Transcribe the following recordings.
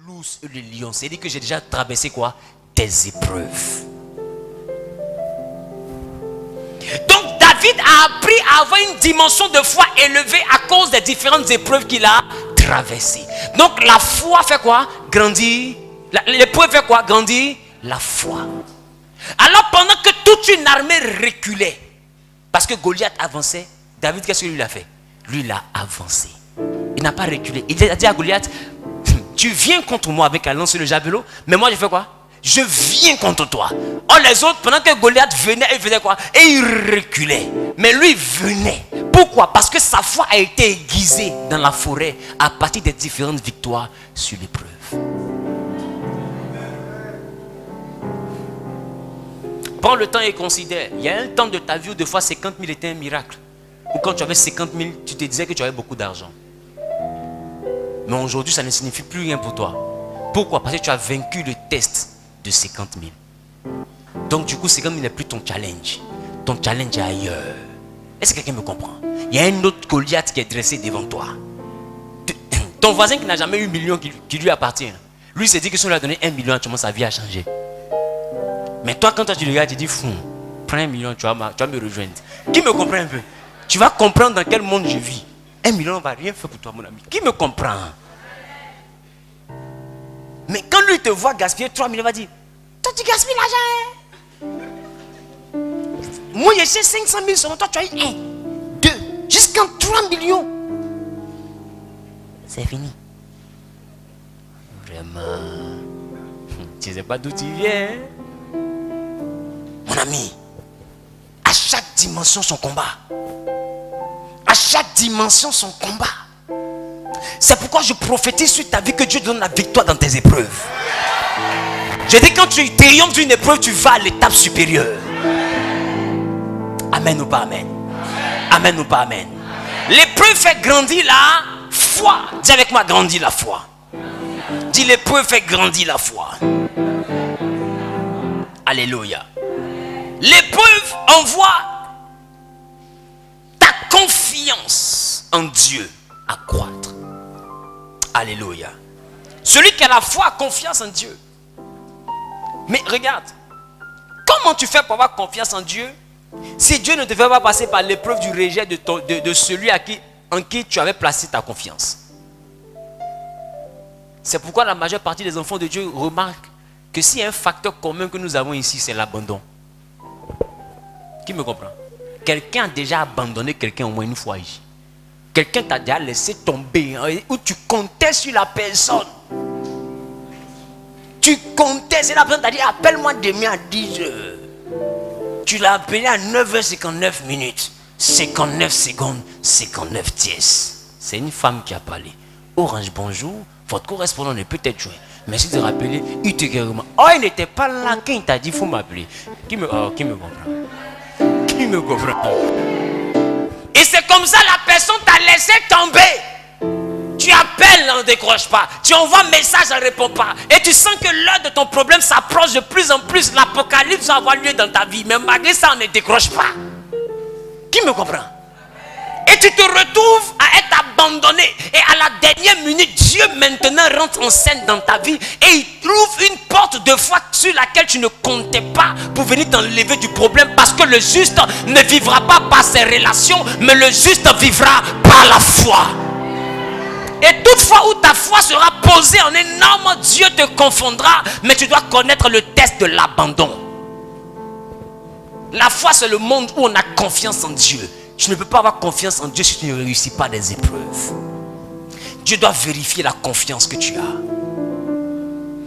l'ours et le lion. C'est-à-dire que j'ai déjà traversé quoi? Des épreuves. Donc David a appris à avoir une dimension de foi élevée à cause des différentes épreuves qu'il a traversées. Donc la foi fait quoi? Grandir. L'épreuve fait quoi? Grandir la foi. Alors pendant que toute une armée reculait, parce que Goliath avançait, David, qu'est-ce que lui a fait? Lui, il a avancé. Il n'a pas reculé. Il a dit à Goliath, tu viens contre moi avec la lance et le javelot, mais moi je fais quoi? Je viens contre toi. Or les autres, pendant que Goliath venait, il faisait quoi? Et il reculait. Mais lui venait. Pourquoi? Parce que sa foi a été aiguisée dans la forêt à partir des différentes victoires sur l'épreuve. Prends le temps et considère. Il y a un temps de ta vie où des fois 50 000 était un miracle. Ou quand tu avais 50 000, tu te disais que tu avais beaucoup d'argent. Mais aujourd'hui, ça ne signifie plus rien pour toi. Pourquoi? Parce que tu as vaincu le test de 50 000. Donc du coup, 50 000 n'est plus ton challenge. Ton challenge est ailleurs. Est-ce que quelqu'un me comprend? Il y a un autre Goliath qui est dressé devant toi. Ton voisin qui n'a jamais eu 1 million qui lui appartient. Lui s'est dit que si on lui a donné 1 million, actuellement sa vie a changé. Mais toi, quand tu regardes, tu dis, fou, prends 1 million, tu vas me rejoindre. Qui me comprend un peu? Tu vas comprendre dans quel monde je vis. 1 million ne va rien faire pour toi, mon ami. Qui me comprend? Mais quand lui te voit gaspiller 3 millions, il va dire, toi tu gaspilles l'argent. Moi j'ai 500 000 sur toi, tu as eu 1, 2, jusqu'à 3 millions. C'est fini. Vraiment. Tu ne sais pas d'où tu viens. Mon ami, à chaque dimension son combat. À chaque dimension son combat. C'est pourquoi je prophétise sur ta vie que Dieu donne la victoire dans tes épreuves. Je dis quand tu triomphes d'une épreuve, tu vas à l'étape supérieure. Amen ou pas amen? Amen ou pas amen? L'épreuve fait grandir la foi. Dis avec moi, grandir la foi. Dis l'épreuve fait grandir la foi. Alléluia. L'épreuve envoie ta confiance en Dieu à croître. Alléluia. Celui qui a la foi a confiance en Dieu. Mais regarde, comment tu fais pour avoir confiance en Dieu si Dieu ne te fait pas passer par l'épreuve du rejet de celui en qui tu avais placé ta confiance? C'est pourquoi la majeure partie des enfants de Dieu remarquent que s'il y a un facteur commun que nous avons ici, c'est l'abandon. Qui me comprend? Quelqu'un a déjà abandonné quelqu'un au moins une fois ici. Quelqu'un t'a déjà laissé tomber, où tu comptais sur la personne. Tu comptais, c'est la personne t'a dit appelle-moi demain à 10h. Tu l'as appelé à 9h59 minutes, 59 secondes, 59 tiers. C'est une femme qui a parlé. Orange, bonjour, votre correspondant ne peut être joint. Merci de rappeler, il te guérira. Oh, il n'était pas là quand il t'a dit il faut m'appeler. Qui me comprend? Qui me comprend? Et c'est comme ça la personne t'a laissé tomber. Tu appelles, on ne décroche pas. Tu envoies un message, on ne répond pas. Et tu sens que l'heure de ton problème s'approche de plus en plus. L'apocalypse va avoir lieu dans ta vie. Mais malgré ça, on ne décroche pas. Qui me comprend? Et tu te retrouves à être abandonné. Et à la dernière minute, Dieu maintenant rentre en scène dans ta vie. Et il trouve une porte de foi sur laquelle tu ne comptais pas pour venir t'enlever du problème. Parce que le juste ne vivra pas par ses relations, mais le juste vivra par la foi. Et toutefois où ta foi sera posée en énorme, Dieu te confondra. Mais tu dois connaître le test de l'abandon. La foi, c'est le monde où on a confiance en Dieu. Tu ne peux pas avoir confiance en Dieu si tu ne réussis pas des épreuves. Dieu doit vérifier la confiance que tu as.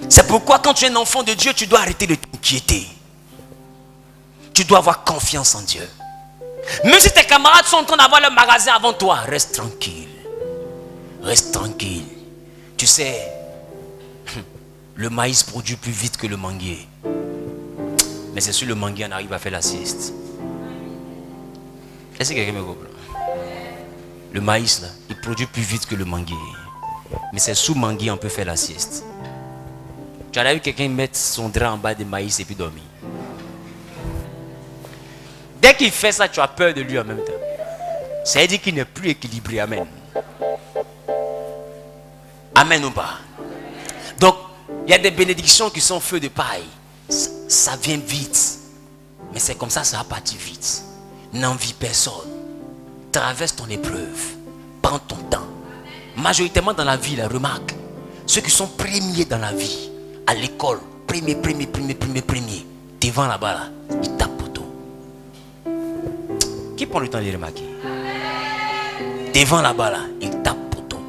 C'est pourquoi quand tu es un enfant de Dieu, tu dois arrêter de t'inquiéter. Tu dois avoir confiance en Dieu. Même si tes camarades sont en train d'avoir leur magasin avant toi, reste tranquille. Reste tranquille. Tu sais, le maïs produit plus vite que le manguier. Mais c'est sur le manguier on arrive à faire la sieste. Est-ce que quelqu'un me comprend? Le maïs, là, il produit plus vite que le manguier. Mais c'est sous manguier on peut faire la sieste. Tu as vu quelqu'un mettre son drap en bas des maïs et puis dormir. Dès qu'il fait ça, tu as peur de lui en même temps. Ça veut dire qu'il n'est plus équilibré. Amen. Amen ou pas? Donc, il y a des bénédictions qui sont feu de paille. Ça vient vite. Mais c'est comme ça va partir vite. N'envie personne. Traverse ton épreuve. Prends ton temps. Majoritairement dans la vie, la remarque, ceux qui sont premiers dans la vie, à l'école, premier, devant là-bas, là, ils tapent poteau. Qui prend le temps de les remarquer? Devant là-bas, là, ils tapent poteau.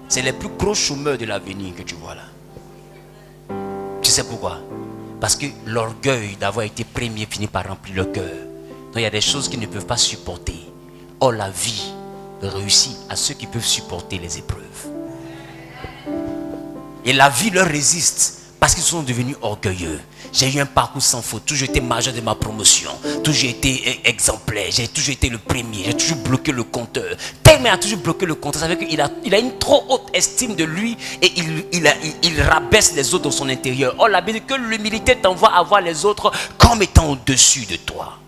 C'est les plus gros chômeurs de l'avenir que tu vois là. Tu sais pourquoi? Parce que l'orgueil d'avoir été premier finit par remplir le cœur. Donc il y a des choses qu'ils ne peuvent pas supporter. Or la vie réussit à ceux qui peuvent supporter les épreuves. Et la vie leur résiste parce qu'ils sont devenus orgueilleux. J'ai eu un parcours sans faute. Toujours été majeur de ma promotion. Toujours été exemplaire. J'ai toujours été le premier. J'ai toujours bloqué le compteur. Tellement a toujours bloqué le compteur. Ça veut dire qu'il a une trop haute estime de lui et il rabaisse les autres dans son intérieur. Or, la Bible dit que l'humilité t'envoie à voir les autres comme étant au-dessus de toi.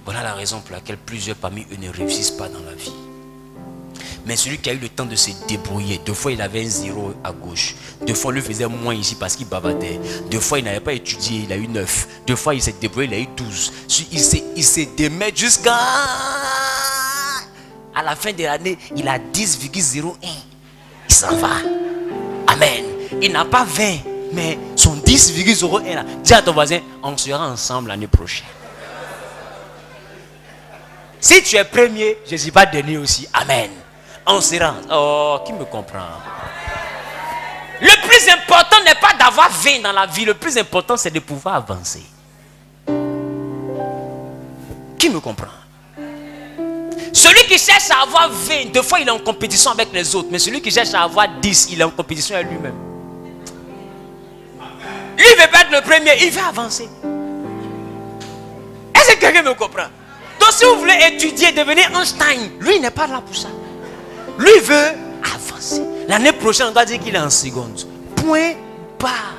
Voilà la raison pour laquelle plusieurs parmi eux ne réussissent pas dans la vie. Mais celui qui a eu le temps de se débrouiller, deux fois il avait un 0 à gauche, deux fois on lui faisait moins ici parce qu'il bavardait, deux fois il n'avait pas étudié, il a eu 9, deux fois il s'est débrouillé, il a eu 12. Il s'est démet jusqu'à la fin de l'année, il a 10,01. Il s'en va. Amen. Il n'a pas 20, mais son 10,01 là. Dis à ton voisin, on sera ensemble l'année prochaine. Si tu es premier, je ne suis pas dernier aussi. Amen. On se rend. Oh, qui me comprend? Le plus important n'est pas d'avoir 20 dans la vie. Le plus important, c'est de pouvoir avancer. Qui me comprend? Celui qui cherche à avoir 20, deux fois il est en compétition avec les autres. Mais celui qui cherche à avoir 10, il est en compétition avec lui-même. Lui, il ne veut pas être le premier, il veut avancer. Est-ce que quelqu'un me comprend? Donc si vous voulez étudier, devenir Einstein, lui il n'est pas là pour ça. Lui il veut avancer. L'année prochaine on doit dire qu'il est en seconde. Point barre.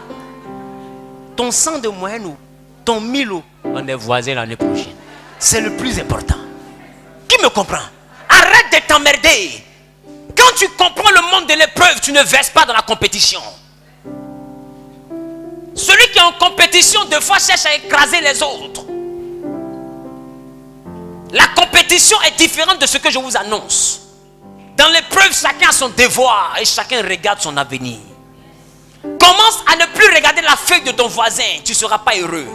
Ton 100 de moyenne ou ton 1000, on est voisins l'année prochaine. C'est le plus important. Qui me comprend? Arrête de t'emmerder. Quand tu comprends le monde de l'épreuve, tu ne verses pas dans la compétition. Celui qui est en compétition, deux fois cherche à écraser les autres. La compétition est différente de ce que je vous annonce. Dans l'épreuve, chacun a son devoir et chacun regarde son avenir. Commence à ne plus regarder la feuille de ton voisin, tu ne seras pas heureux.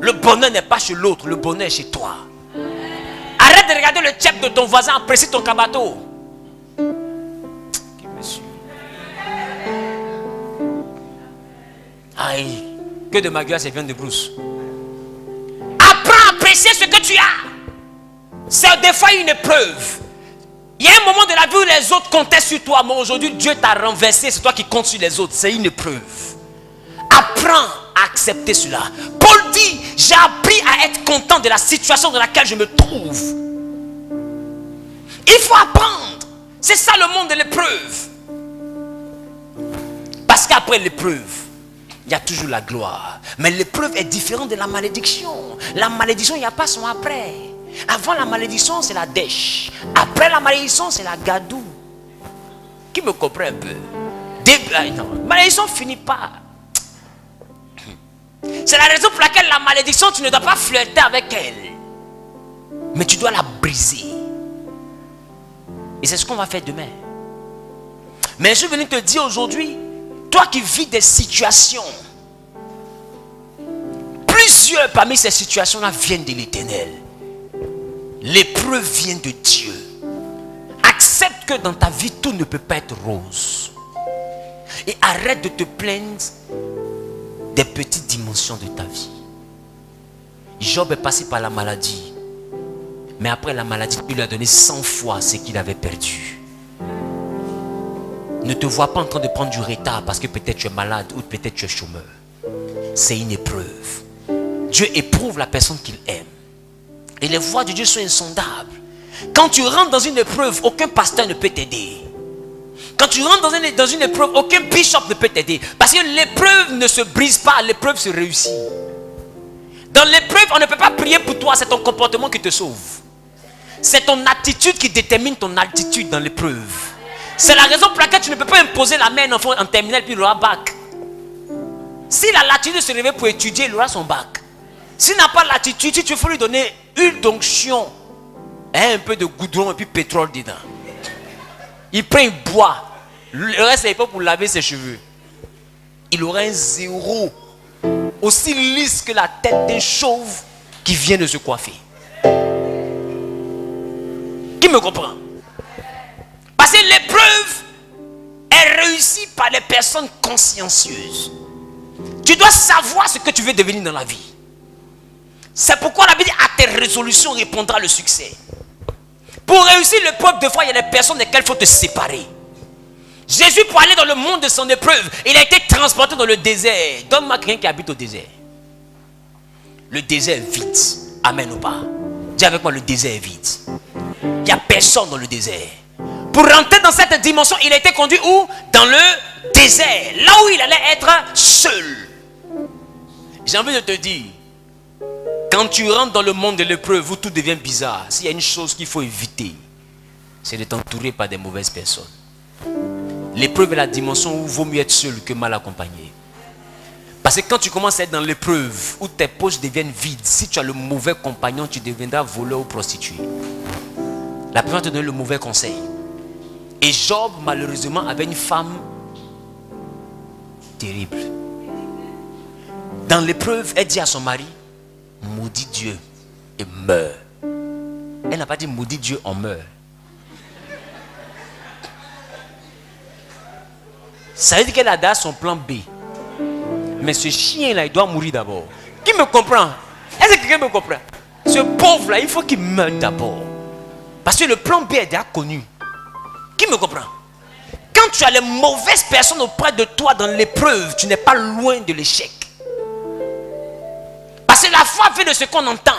Le bonheur n'est pas chez l'autre, le bonheur est chez toi. Arrête de regarder le tchèque de ton voisin, apprécie ton kabato. Qui me suit? Aïe, que de ma gueule, ça vient de Bruce. Apprends à apprécier ce que tu as. C'est des fois une épreuve. Il y a un moment de la vie où les autres comptaient sur toi, mais aujourd'hui Dieu t'a renversé, c'est toi qui comptes sur les autres. C'est une épreuve. Apprends à accepter cela. Paul dit, j'ai appris à être content de la situation dans laquelle je me trouve. Il faut apprendre. C'est ça le monde de l'épreuve. Parce qu'après l'épreuve, il y a toujours la gloire. Mais l'épreuve est différente de la malédiction. La malédiction, il n'y a pas son après. Avant la malédiction, c'est la dèche. Après la malédiction, c'est la gadoue. Qui me comprend un peu? Non, malédiction finit pas. C'est la raison pour laquelle la malédiction, tu ne dois pas flirter avec elle. Mais tu dois la briser. Et c'est ce qu'on va faire demain. Mais je suis venu te dire aujourd'hui, toi qui vis des situations, plusieurs parmi ces situations-là viennent de l'Éternel. L'épreuve vient de Dieu. Accepte que dans ta vie, tout ne peut pas être rose. Et arrête de te plaindre des petites dimensions de ta vie. Job est passé par la maladie. Mais après la maladie, il lui a donné 100 fois ce qu'il avait perdu. Ne te vois pas en train de prendre du retard parce que peut-être tu es malade ou peut-être tu es chômeur. C'est une épreuve. Dieu éprouve la personne qu'il aime. Et les voies de Dieu sont insondables. Quand tu rentres dans une épreuve, aucun pasteur ne peut t'aider. Quand tu rentres dans une épreuve, aucun bishop ne peut t'aider. Parce que l'épreuve ne se brise pas, l'épreuve se réussit. Dans l'épreuve, on ne peut pas prier pour toi, c'est ton comportement qui te sauve. C'est ton attitude qui détermine ton altitude dans l'épreuve. C'est la raison pour laquelle tu ne peux pas imposer la main à un enfant en terminale puis il aura bac. S'il a l'attitude de se lever pour étudier, il aura son bac. S'il n'a pas l'attitude, il faut lui donner une d'onction, un peu de goudron et puis pétrole dedans. Il prend, il boit. Le reste, c'est pas pour laver ses cheveux. Il aura un zéro aussi lisse que la tête d'un chauve qui vient de se coiffer. Qui me comprend? Parce que l'épreuve est réussie par les personnes consciencieuses. Tu dois savoir ce que tu veux devenir dans la vie. C'est pourquoi la Bible dit à tes résolutions répondra le succès. Pour réussir l'épreuve, de fois, il y a des personnes desquelles il faut te séparer. Jésus, pour aller dans le monde de son épreuve, il a été transporté dans le désert. Donne-moi quelqu'un qui habite au désert. Le désert est vide. Amen ou pas? Dis avec moi, le désert est vide. Il n'y a personne dans le désert. Pour rentrer dans cette dimension, il a été conduit où? Dans le désert. Là où il allait être seul. J'ai envie de te dire, quand tu rentres dans le monde de l'épreuve où tout devient bizarre, s'il y a une chose qu'il faut éviter, c'est de t'entourer par des mauvaises personnes. L'épreuve est la dimension où il vaut mieux être seul que mal accompagné. Parce que quand tu commences à être dans l'épreuve, où tes poches deviennent vides, si tu as le mauvais compagnon, tu deviendras voleur ou prostituée. La personne te donne le mauvais conseil. Et Job, malheureusement, avait une femme terrible. Dans l'épreuve, elle dit à son mari, maudit Dieu et meurs. Elle n'a pas dit maudit Dieu, on meurt. Ça veut dire qu'elle a déjà son plan B. Mais ce chien-là, il doit mourir d'abord. Qui me comprend? Est-ce que quelqu'un me comprend? Ce pauvre-là, il faut qu'il meure d'abord. Parce que le plan B est déjà connu. Qui me comprend? Quand tu as les mauvaises personnes auprès de toi dans l'épreuve, tu n'es pas loin de l'échec. Parce que la foi vient de ce qu'on entend.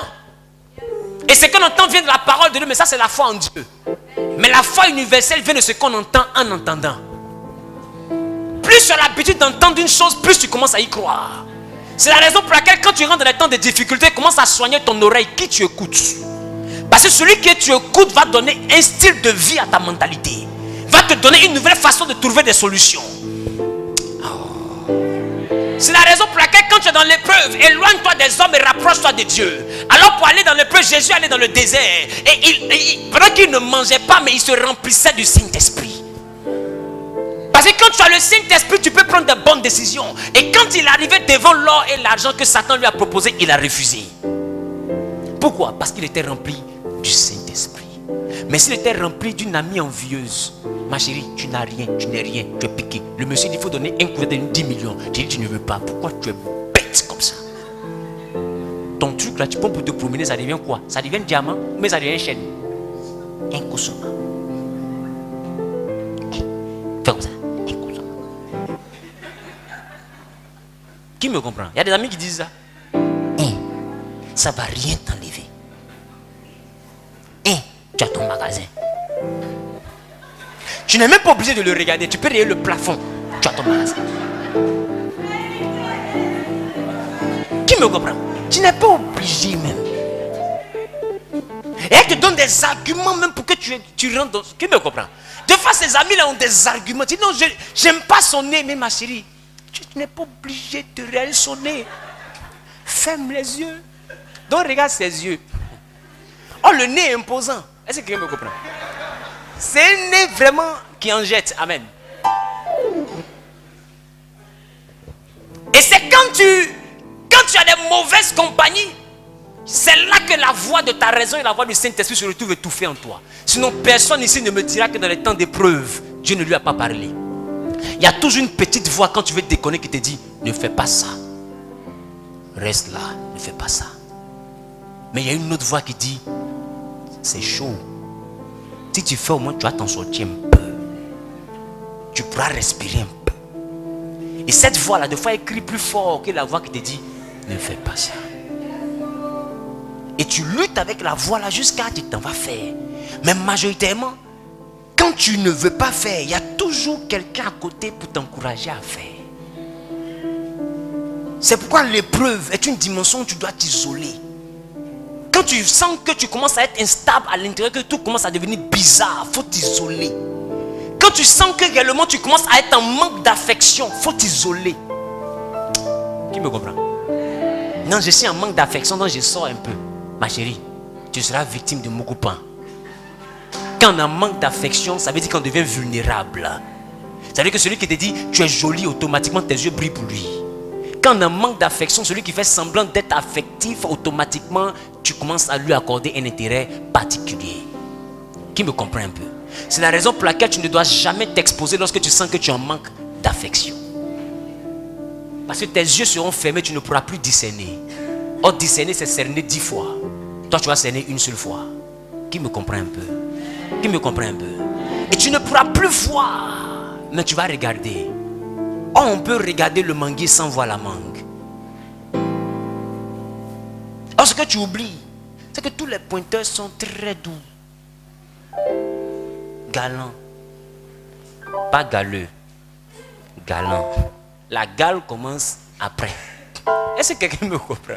Et ce qu'on entend vient de la parole de Dieu, mais ça c'est la foi en Dieu. Mais la foi universelle vient de ce qu'on entend en entendant. Plus tu as l'habitude d'entendre une chose, plus tu commences à y croire. C'est la raison pour laquelle quand tu rentres dans les temps de difficulté, commence à soigner ton oreille, qui tu écoutes. Parce que celui que tu écoutes va donner un style de vie à ta mentalité. Va te donner une nouvelle façon de trouver des solutions. Oh. C'est la raison pour laquelle quand tu es dans l'épreuve, éloigne-toi des hommes et rapproche-toi de Dieu. Alors pour aller dans l'épreuve, Jésus allait dans le désert. Et pendant qu'il ne mangeait pas, mais il se remplissait du Saint-Esprit. Parce que quand tu as le Saint-Esprit, tu peux prendre de bonnes décisions. Et quand il arrivait devant l'or et l'argent que Satan lui a proposé, il a refusé. Pourquoi? Parce qu'il était rempli du Saint-Esprit. Mais s'il était rempli d'une amie envieuse, ma chérie, tu n'as rien, tu n'es rien, tu es piqué. Le monsieur dit, il faut donner un coup de 10 millions. Tu dis, tu ne veux pas. Pourquoi tu es bête comme ça? Ton truc là, tu prends pour te promener, ça devient quoi? Ça devient diamant, mais ça devient chaîne. Un coup seulement. Fais comme ça. Qui me comprend? Il y a des amis qui disent ça. Ça ne va rien t'enlever. Tu as ton magasin. Tu n'es même pas obligé de le regarder. Tu peux regarder le plafond. Tu as ton magasin. Qui me comprend? Tu n'es pas obligé même. Et elle te donne des arguments même pour que tu rentres dans... Qui me comprend? De fois, ces amis-là ont des arguments. Tu dis non, je n'aime pas son nez, mais ma chérie, tu n'es pas obligé de regarder son nez. Ferme les yeux. Donc regarde ses yeux. Oh, le nez est imposant. Est-ce que quelqu'un me comprend? C'est un nez vraiment qui en jette. Amen. Et c'est quand tu as des mauvaises compagnies, c'est là que la voix de ta raison et la voix du Saint-Esprit se retrouvent étouffées en toi. Sinon, personne ici ne me dira que dans les temps d'épreuve, Dieu ne lui a pas parlé. Il y a toujours une petite voix quand tu veux déconner qui te dit, ne fais pas ça. Reste là, ne fais pas ça. Mais il y a une autre voix qui dit, c'est chaud. Si tu fais au moins, tu vas t'en sortir un peu. Tu pourras respirer un peu. Et cette voix-là, des fois, elle crie plus fort que la voix qui te dit, ne fais pas ça. Et tu luttes avec la voix là jusqu'à ce que tu t'en vas faire. Mais majoritairement, quand tu ne veux pas faire, il y a toujours quelqu'un à côté pour t'encourager à faire. C'est pourquoi l'épreuve est une dimension où tu dois t'isoler. Quand tu sens que tu commences à être instable à l'intérieur, que tout commence à devenir bizarre, il faut t'isoler. Quand tu sens que réellement tu commences à être en manque d'affection, il faut t'isoler. Qui me comprend? Non, je suis en manque d'affection, donc je sors un peu. Ma chérie, tu seras victime de mon copain. Quand on a un manque d'affection, ça veut dire qu'on devient vulnérable. Ça veut dire que celui qui te dit tu es jolie, automatiquement tes yeux brillent pour lui. Quand on a un manque d'affection, celui qui fait semblant d'être affectif, automatiquement tu commences à lui accorder un intérêt particulier. Qui me comprend un peu? C'est la raison pour laquelle tu ne dois jamais t'exposer lorsque tu sens que tu en manques d'affection. Parce que tes yeux seront fermés, tu ne pourras plus discerner. Or, discerner, c'est cerner 10 fois. Toi, tu vas cerner une seule fois. Qui me comprend un peu? Qui me comprend un peu? Et tu ne pourras plus voir, mais tu vas regarder. Or, on peut regarder le manguier sans voir la mangue. Or, ce que tu oublies, c'est que tous les pointeurs sont très doux. Galant. Pas galeux. Galant. La gale commence après. Est-ce que quelqu'un me comprend?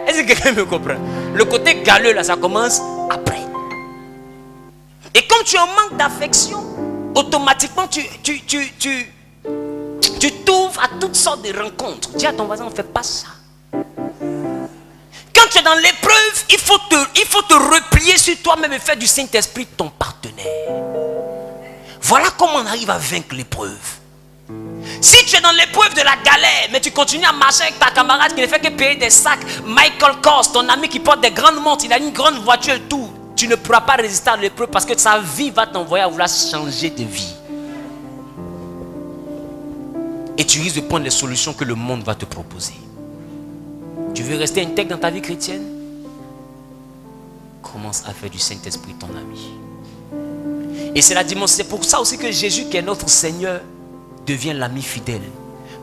Est-ce que quelqu'un me comprend? Le côté galeux là, ça commence après. Et comme tu en manques d'affection, automatiquement tu t'ouvres à toutes sortes de rencontres. Dis à ton voisin, ne fais pas ça. Quand tu es dans l'épreuve, il faut te replier sur toi-même et faire du Saint-Esprit ton partenaire. Voilà comment on arrive à vaincre l'épreuve. Si tu es dans l'épreuve de la galère, mais tu continues à marcher avec ta camarade qui ne fait que payer des sacs, Michael Kors, ton ami qui porte des grandes montres, il a une grande voiture et tout, tu ne pourras pas résister à l'épreuve parce que sa vie va t'envoyer à vouloir changer de vie. Et tu risques de prendre les solutions que le monde va te proposer. Tu veux rester intègre dans ta vie chrétienne? Commence à faire du Saint-Esprit ton ami. Et c'est la dimension, c'est pour ça aussi que Jésus, qui est notre Seigneur, devient l'ami fidèle.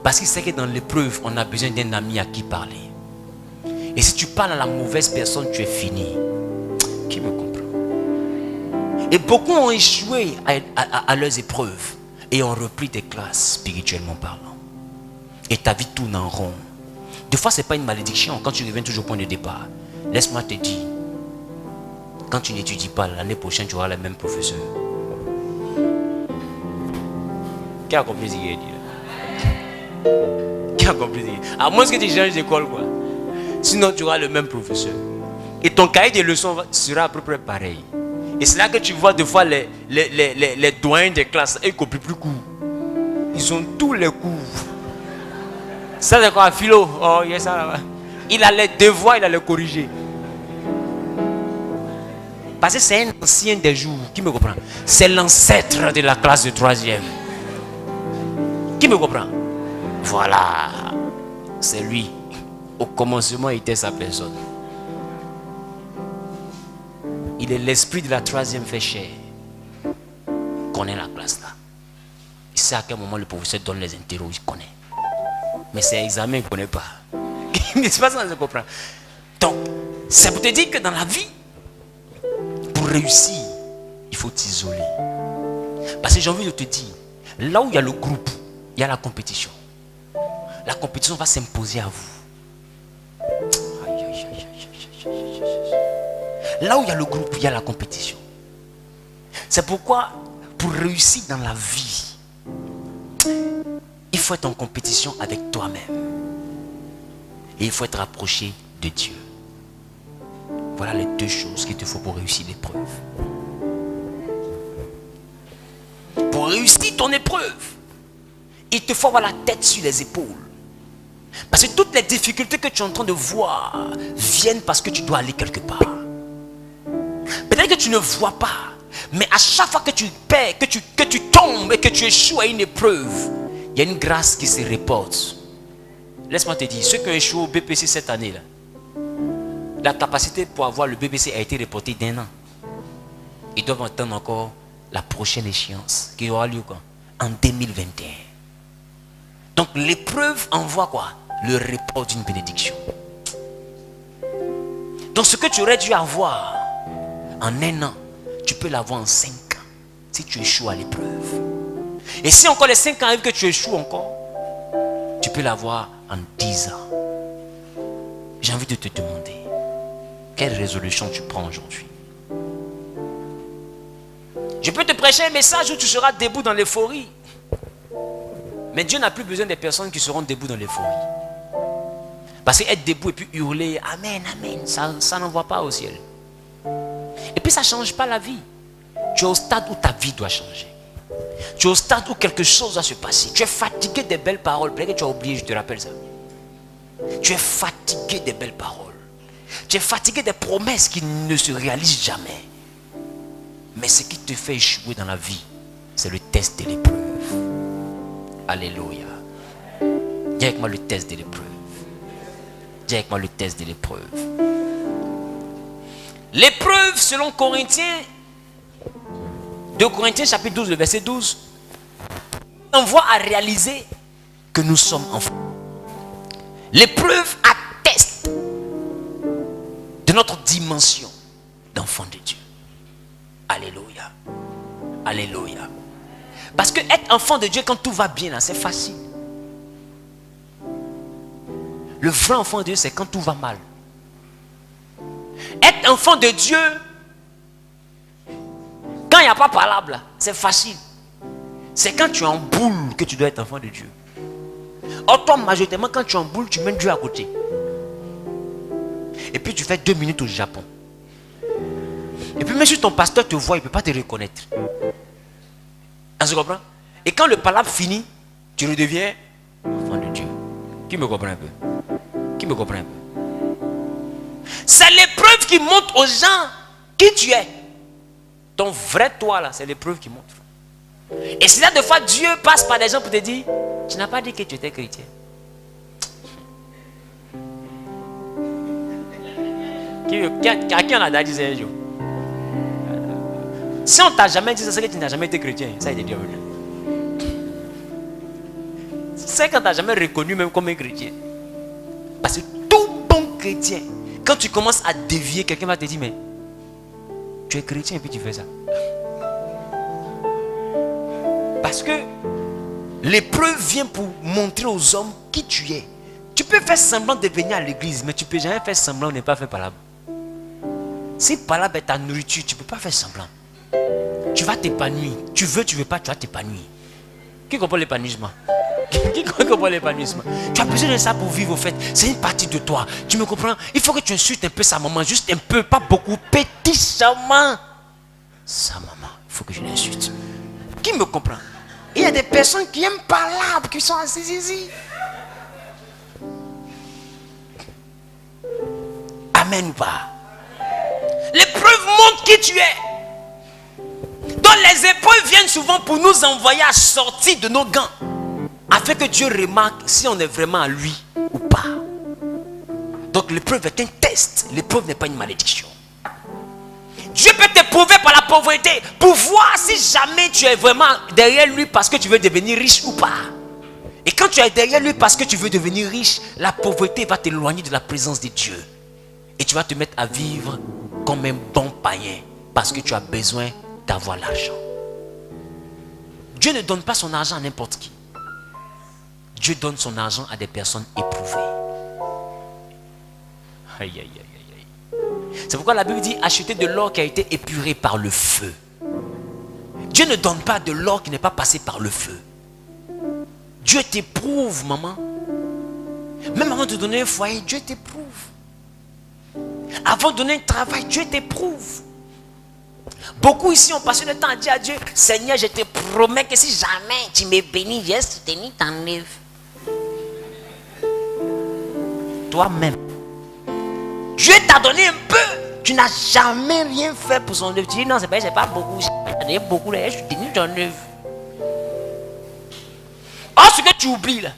Parce qu'il sait que dans l'épreuve, on a besoin d'un ami à qui parler. Et si tu parles à la mauvaise personne, tu es fini. Qui me comprend? Et beaucoup ont échoué à leurs épreuves et ont repris des classes spirituellement parlant. Et ta vie tourne en rond. Des fois, ce n'est pas une malédiction quand tu reviens toujours au point de départ. Laisse-moi te dire, quand tu n'étudies pas, l'année prochaine, tu auras le même professeur. Qui a compris ce qu'il a dit? Qui a compris ce qu'il a dit? À moins que tu changes d'école, quoi. Sinon, tu auras le même professeur. Et ton cahier de leçons sera à peu près pareil. Et c'est là que tu vois des fois les doyens des classes, ils copient plus court. Ils ont tous les cours. Ça, c'est quoi, philo? Oh, il y a ça là-bas. Il a les devoirs, il a les corriger. Parce que c'est un ancien des jours. Qui me comprend? C'est l'ancêtre de la classe de 3e. Qui me comprend? Voilà. C'est lui. Au commencement, il était sa personne. Il est l'esprit de la 3e fait chair. Connaît la classe là. Il sait à quel moment le professeur donne les interros, il connaît. Mais c'est un examen, il ne connaît pas. Mais c'est pas ça que je comprends. Donc, ça pour te dire que dans la vie, pour réussir, il faut t'isoler. Parce que j'ai envie de te dire, là où il y a le groupe, il y a la compétition. La compétition va s'imposer à vous. Là où il y a le groupe, il y a la compétition. C'est pourquoi, pour réussir dans la vie, il faut être en compétition avec toi-même. Et il faut être rapproché de Dieu. Voilà les deux choses qu'il te faut pour réussir l'épreuve. Pour réussir ton épreuve, il te faut avoir la tête sur les épaules. Parce que toutes les difficultés que tu es en train de voir viennent parce que tu dois aller quelque part. Peut-être que tu ne vois pas, mais à chaque fois que tu perds, que tu tombes et que tu échoues à une épreuve, il y a une grâce qui se reporte. Laisse-moi te dire, ceux qui ont échoué au BPC cette année-là, la capacité pour avoir le BPC a été reportée d'1 an. Ils doivent attendre encore la prochaine échéance qui aura lieu quand? En 2021. Donc l'épreuve envoie quoi? Le report d'une bénédiction. Donc ce que tu aurais dû avoir en 1 an, tu peux l'avoir en 5 ans si tu échoues à l'épreuve. Et si encore les 5 ans arrivent que tu échoues encore, tu peux l'avoir en 10 ans. J'ai envie de te demander, quelle résolution tu prends aujourd'hui? Je peux te prêcher un message où tu seras debout dans l'euphorie. Mais Dieu n'a plus besoin des personnes qui seront debout dans l'euphorie. Parce qu'être debout et puis hurler, Amen, Amen, ça n'envoie pas au ciel. Et puis ça ne change pas la vie. Tu es au stade où ta vie doit changer. Tu es au stade où quelque chose doit se passer. Tu es fatigué des belles paroles. Peut-être que tu as oublié, je te rappelle ça. Tu es fatigué des belles paroles. Tu es fatigué des promesses qui ne se réalisent jamais. Mais ce qui te fait échouer dans la vie, c'est le test de l'épreuve. Alléluia. Dis avec moi le test de l'épreuve. Dis avec moi le test de l'épreuve. L'épreuve, selon Corinthiens, 2 Corinthiens chapitre 12, le verset 12, envoie à réaliser que nous sommes enfants. L'épreuve atteste de notre dimension d'enfant de Dieu. Alléluia. Alléluia. Parce que être enfant de Dieu quand tout va bien, là, c'est facile. Le vrai enfant de Dieu, c'est quand tout va mal. Être enfant de Dieu, quand il n'y a pas palabre, c'est facile. C'est quand tu es en boule que tu dois être enfant de Dieu. Or, toi, majoritairement, quand tu es en boule, tu mets Dieu à côté. Et puis, tu fais 2 minutes au Japon. Et puis, même si ton pasteur te voit, il ne peut pas te reconnaître. Tu comprends? Et quand le palabre finit, tu redeviens enfant de Dieu. Qui me comprend un peu? Qui me comprend un peu? C'est l'épreuve qui montre aux gens qui tu es. Ton vrai toi là, c'est l'épreuve qui montre. Et c'est là des fois Dieu passe par des gens pour te dire, tu n'as pas dit que tu étais chrétien. À qui on a dit ça un jour? Si on t'a jamais dit ça, c'est que tu n'as jamais été chrétien. Ça il est bien venu. C'est quand tu n'as jamais reconnu même comme un chrétien. Parce que tout bon chrétien, quand tu commences à dévier, quelqu'un va te dire, mais tu es chrétien et puis tu fais ça. Parce que l'épreuve vient pour montrer aux hommes qui tu es. Tu peux faire semblant de venir à l'église, mais tu ne peux jamais faire semblant de ne pas faire palabre. Si palabre est ta nourriture, tu ne peux pas faire semblant. Tu vas t'épanouir. Tu veux pas, tu vas t'épanouir. Qui comprend l'épanouissement? Qui comprend l'épanouissement? Tu as besoin de ça pour vivre au fait. C'est une partie de toi. Tu me comprends? Il faut que tu insultes un peu sa maman. Juste un peu, pas beaucoup. Pétissamment. Sa maman, il faut que je l'insulte. Qui me comprend? Il y a des personnes qui aiment palabre, qui sont assises ici. Amen ou pas? L'épreuve montre qui tu es. Donc les épreuves viennent souvent pour nous envoyer à sortir de nos gants, afin que Dieu remarque si on est vraiment à lui ou pas. Donc l'épreuve est un test. L'épreuve n'est pas une malédiction. Dieu peut t'éprouver par la pauvreté pour voir si jamais tu es vraiment derrière lui parce que tu veux devenir riche ou pas. Et quand tu es derrière lui parce que tu veux devenir riche, la pauvreté va t'éloigner de la présence de Dieu. Et tu vas te mettre à vivre comme un bon païen parce que tu as besoin d'avoir l'argent. Dieu ne donne pas son argent à n'importe qui. Dieu donne son argent à des personnes éprouvées. Aïe, aïe, aïe, aïe, aïe. C'est pourquoi la Bible dit acheter de l'or qui a été épuré par le feu. Dieu ne donne pas de l'or qui n'est pas passé par le feu. Dieu t'éprouve, maman. Même avant de donner un foyer, Dieu t'éprouve. Avant de donner un travail, Dieu t'éprouve. Beaucoup ici ont passé le temps à dire à Dieu, Seigneur, je te promets que si jamais tu me bénis, je vais soutenir ton œuvre. Toi-même. Dieu t'a donné un peu. Tu n'as jamais rien fait pour son œuvre. Tu dis non, c'est pas beaucoup. J'ai donné beaucoup, je suis tenu ton œuvre. Or, ce que tu oublies là,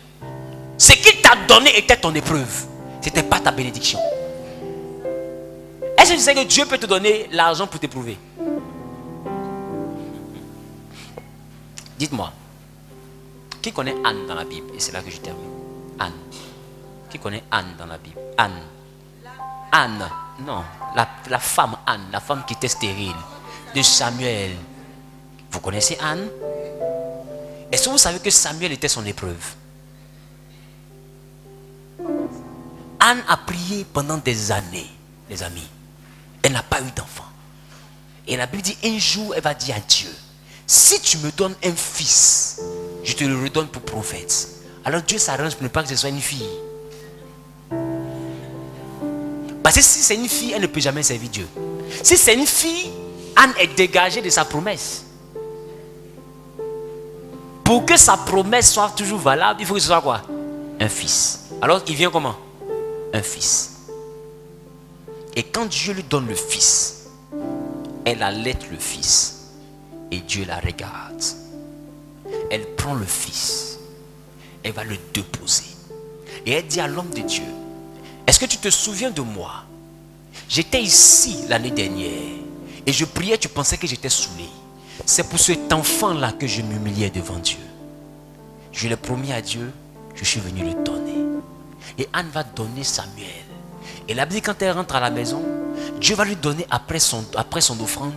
ce qu'il t'a donné était ton épreuve. Ce n'était pas ta bénédiction. Est-ce que tu sais que Dieu peut te donner l'argent pour t'éprouver? Dites-moi, qui connaît Anne dans la Bible? Et c'est là que je termine. Anne. Qui connaît Anne dans la Bible? Anne. Anne. Non, la femme Anne, la femme qui était stérile, de Samuel. Vous connaissez Anne? Est-ce que vous savez que Samuel était son épreuve? Anne a prié pendant des années, les amis. Elle n'a pas eu d'enfant. Et la Bible dit, un jour, elle va dire à Dieu, si tu me donnes un fils, je te le redonne pour prophète. Alors Dieu s'arrange pour ne pas que ce soit une fille. Parce que si c'est une fille, elle ne peut jamais servir Dieu. Si c'est une fille, Anne est dégagée de sa promesse. Pour que sa promesse soit toujours valable, il faut que ce soit quoi? Un fils. Alors il vient comment? Un fils. Et quand Dieu lui donne le fils, elle allait le fils. Et Dieu la regarde. Elle prend le fils. Elle va le déposer. Et elle dit à l'homme de Dieu, est-ce que tu te souviens de moi? J'étais ici l'année dernière. Et je priais, tu pensais que j'étais saoulé. C'est pour cet enfant-là que je m'humiliais devant Dieu. Je l'ai promis à Dieu, je suis venu le donner. Et Anne va donner Samuel. Et la Bible dit, quand elle rentre à la maison, Dieu va lui donner après son offrande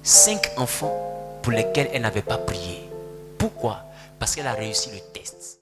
5 enfants pour lesquels elle n'avait pas prié. Pourquoi? Parce qu'elle a réussi le test.